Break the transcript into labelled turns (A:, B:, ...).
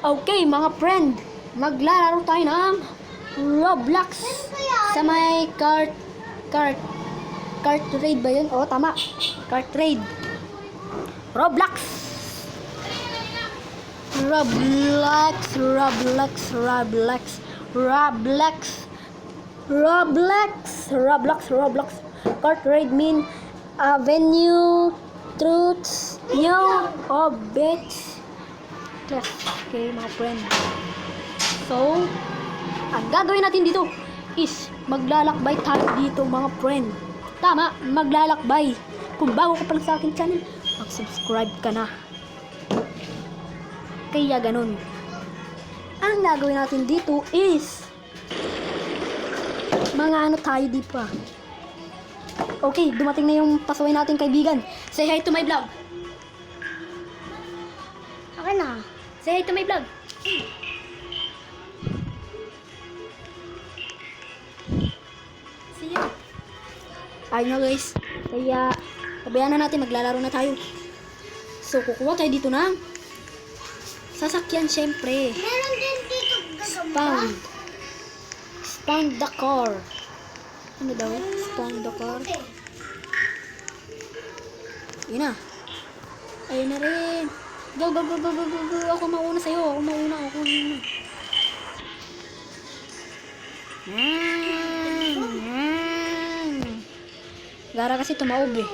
A: Okay, mga friend, maglalaro tayo ng Roblox sa may cart trade ba yun? Oo, tama. Cart trade. Roblox. Roblox, Roblox, Roblox, Roblox, Roblox, Roblox, Roblox. Cart trade mean venue, truths, new objects. Yes, okay mga friend. So, ang gagawin natin dito is maglalakbay tayo dito mga friend. Tama, maglalakbay. Kung bago ka pa lang sa akin channel, mag-subscribe ka na. Kaya ganun. Ang gagawin natin dito is mga ano tayo di pa. Okay, dumating na yung pasaway nating kaibigan. Say hi to my vlog. Okay na. Say hi to my vlog. See you. Ayun na guys. Kaya, pabayaan na natin. Maglalaro na tayo. So, kukuha tayo dito ng sasakyan syempre.
B: Meron din dito gagamba.
A: Spawn the car. Ano daw? Spawn the car. Yun na. Ayun na rin. Go, go, go, go, go, go, go. Ako mauna sa'yo. Ako mauna. Gara kasi tumaob eh.